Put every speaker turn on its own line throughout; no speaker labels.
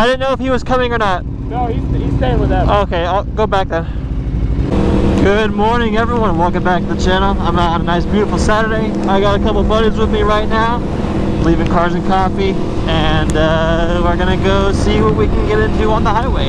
I didn't know if he was coming or not.
No, he's staying with them.
Okay, I'll go back then. Good morning, everyone. Welcome back to the channel. I'm out on a nice, beautiful Saturday. I got a couple buddies with me right now, leaving Cars and Coffee, and we're gonna go see what we can get into on the highway.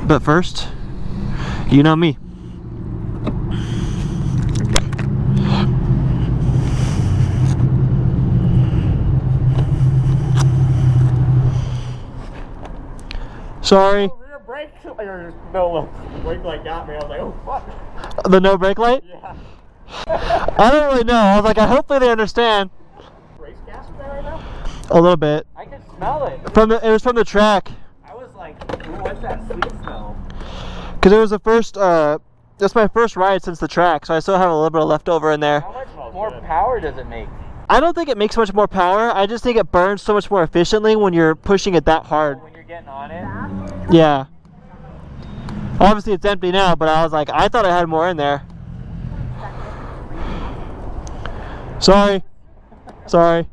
But first, you know me. Sorry.
Rear brake, or no, brake light got me. I was like, oh fuck.
The no brake light?
Yeah.
I don't really know. I was like, hopefully they understand.
Race gas is that right now?
A little bit.
I can smell it.
It was from the track.
I was like, ooh, what's that sweet smell?
Because it was the first, that's my first ride since the track, so I still have a little bit of leftover in there.
How much more power does it make?
I don't think it makes much more power. I just think it burns so much more efficiently when you're pushing it that hard.
When you're getting on it?
Yeah. Obviously it's empty now, but I was like, I thought I had more in there. Sorry. Sorry.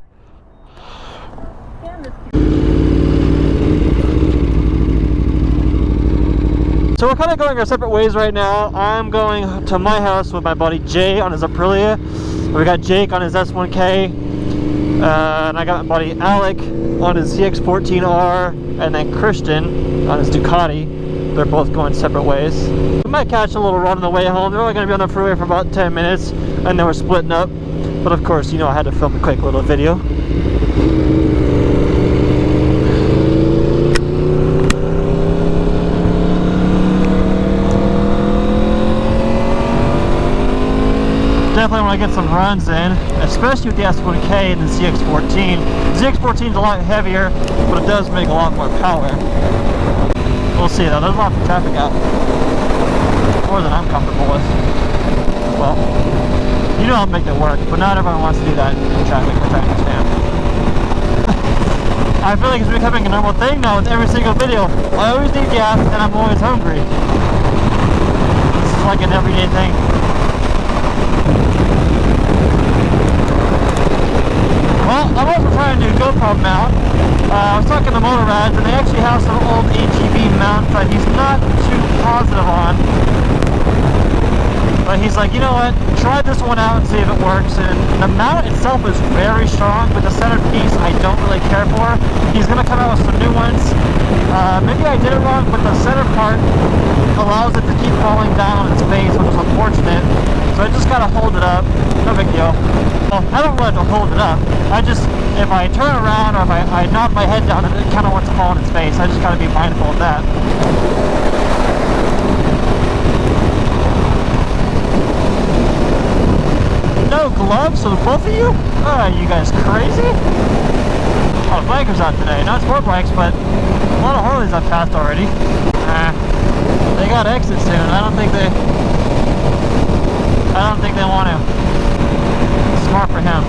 So we're kind of going our separate ways right now. I'm going to my house with my buddy Jay on his Aprilia. We got Jake on his S1K. And I got my buddy Alec on his CX-14R. And then Christian on his Ducati. They're both going separate ways. We might catch a little run on the way home. They're only going to be on the freeway for about 10 minutes. And then we're splitting up. But of course, you know I had to film a quick little video. Definitely want to get some runs in, especially with the S1K and the CX-14. The CX-14 is a lot heavier, but it does make a lot more power. We'll see though, there's a lot of traffic out. More than I'm comfortable with. Well, you know I'll make it work, but not everyone wants to do that in traffic, which I understand. I feel like it's becoming a normal thing now with every single video. I always need gas and I'm always hungry. This is like an everyday thing. Well, I'm also trying a new GoPro mount. I was talking to Motorrads, and they actually have some old ATV mounts that he's not too positive on. But he's like, you know what, try this one out and see if it works. And the mount itself is very strong, but the center piece I don't really care for. He's going to come out with some new ones. Maybe I did it wrong, but the center part allows it to keep falling down on its face, which is unfortunate. So I just got to hold it up. No big deal. Well, I don't want to hold it up. I just, if I turn around or if I nod my head down, it kind of wants to fall on its face. I just got to be mindful of that. No gloves for the both of you? Are you guys crazy? Oh, bikers out today. Not sport bikes, but a lot of Harleys I've passed already. They got exit soon. I don't think they want to. Smart for him.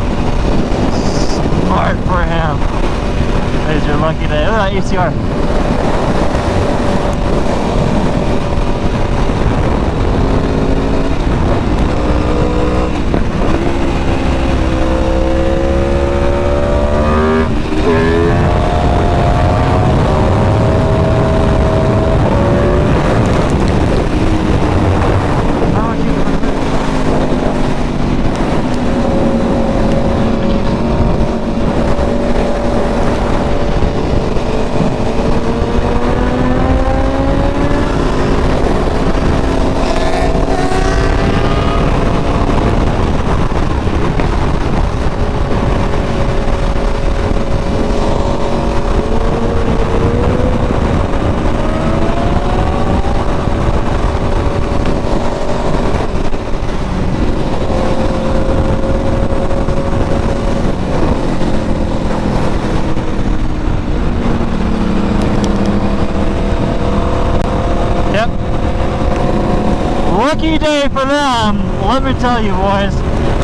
Smart for him. Today's your lucky day. Look at that ACR. lucky day for them. Let me tell you, boys.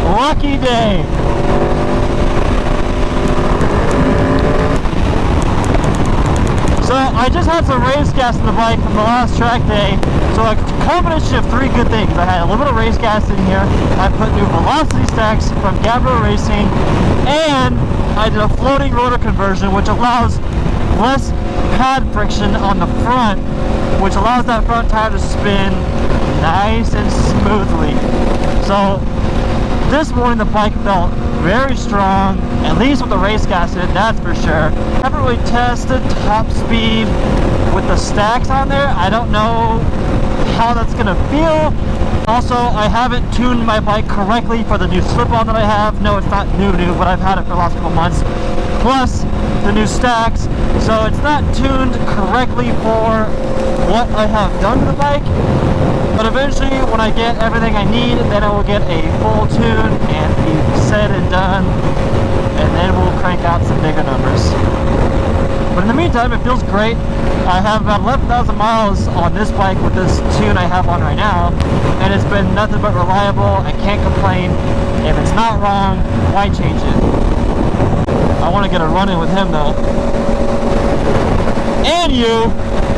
Lucky day. So I just had some race gas in the bike from the last track day. So a combination of three good things. I had a little bit of race gas in here. I put new velocity stacks from GoPro Racing, and I did a floating rotor conversion, which allows less pad friction on the front, which allows that front tire to spin nice and smoothly. So this morning the bike felt very strong, at least with the race gas in it, that's for sure. I haven't really tested top speed with the stacks on there. I don't know how that's gonna feel. Also, I haven't tuned my bike correctly for the new slip-on that I have. No, it's not new, but I've had it for the last couple months. Plus the new stacks, so it's not tuned correctly for what I have done to the bike. But eventually, when I get everything I need, then I will get a full tune and be said and done, and then we'll crank out some bigger numbers. But in the meantime, it feels great. I have about 11,000 miles on this bike with this tune I have on right now, and it's been nothing but reliable. I can't complain. If it's not wrong, why change it? I want to get a run-in with him though. And you!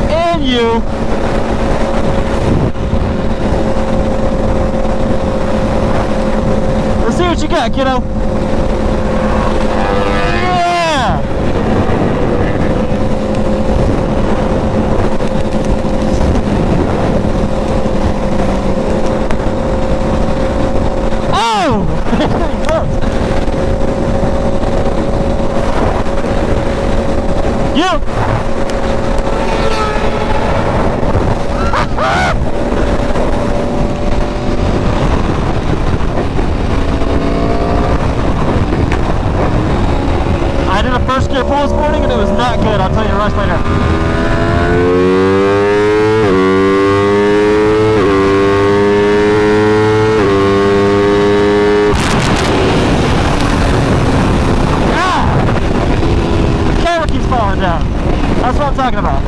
And you! Let's see what you got, kiddo. Yeah! Oh! Close. You! I did a first gear pull this morning and it was not good. I'll tell you the rest later. The camera keeps falling down. That's what I'm talking about.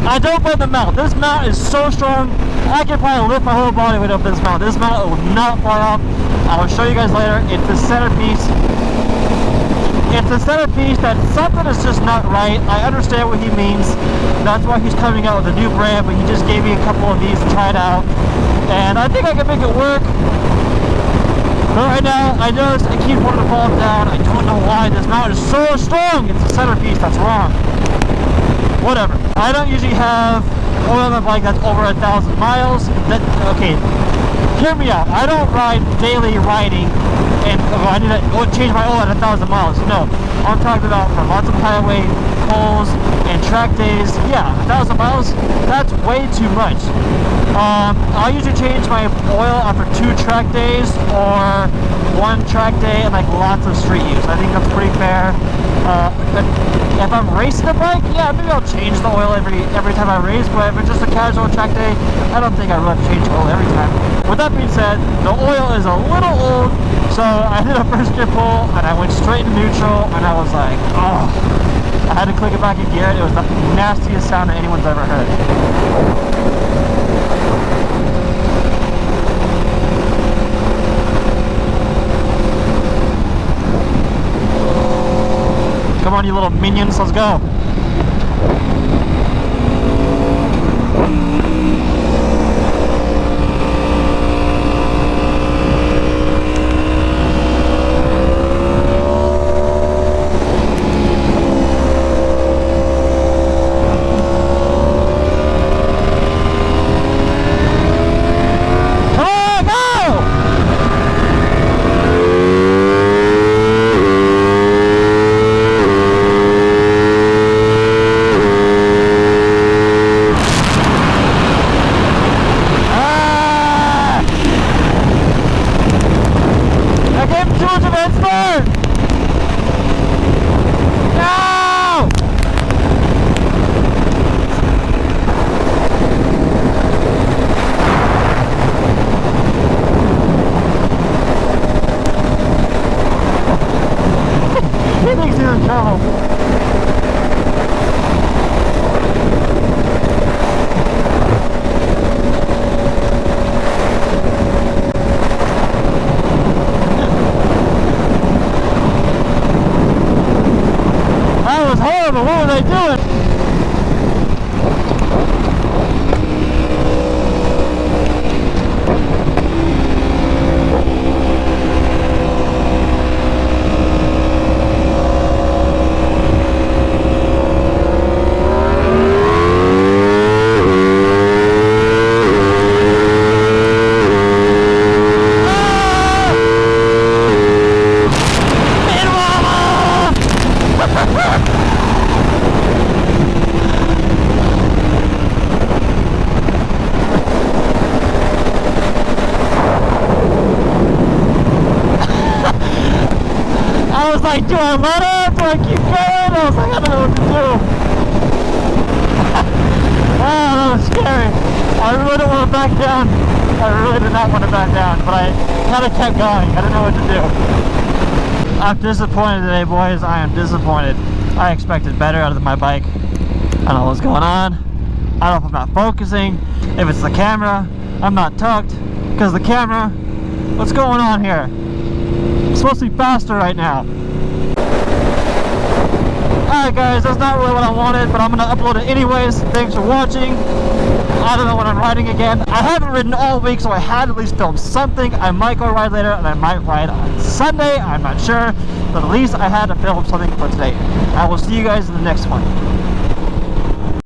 I don't blame the mount. This mount is so strong, I can probably lift my whole body weight up this mount. This mount will not fly off. I will show you guys later. It's the centerpiece. It's the centerpiece that something is just not right. I understand what he means. That's why he's coming out with a new brand, but he just gave me a couple of these to try it out. And I think I can make it work. But right now, I noticed it keeps wanting to fall down. I don't know why. This mount is so strong. It's the centerpiece that's wrong. Whatever. I don't usually have oil on my bike that's over 1,000 miles. Okay, hear me out. I don't ride daily riding and I need to change my oil at 1,000 miles. No, I'm talking about for lots of highway pulls and track days. Yeah, 1,000 miles, that's way too much. I usually change my oil after 2 track days or 1 track day and like lots of street use. I think that's pretty fair. If I'm racing a bike, yeah, maybe I'll change the oil every time I race, but if it's just a casual track day, I don't think I really have to change oil every time. With that being said, the oil is a little old, so I did a first gear pull and I went straight to neutral and I was like, oh. I had to click it back in gear. It was the nastiest sound that anyone's ever heard. Come on, you little minions, let's go. I doing? I was like, do I let her? Do I keep going? I was like, I don't know what to do. Oh, that was scary. I really don't want to back down. I really did not want to back down, but I kind of kept going. I didn't know what to do. I'm disappointed today, boys. I am disappointed. I expected better out of my bike. I don't know what's going on. I don't know if I'm not focusing. If it's the camera, I'm not tucked. Because the camera, what's going on here? I'm supposed to be faster right now. Alright guys, that's not really what I wanted, but I'm going to upload it anyways. Thanks for watching. I don't know when I'm riding again. I haven't ridden all week, so I had to at least film something. I might go ride later, and I might ride on Sunday. I'm not sure. But at least I had to film something for today. I will see you guys in the next one.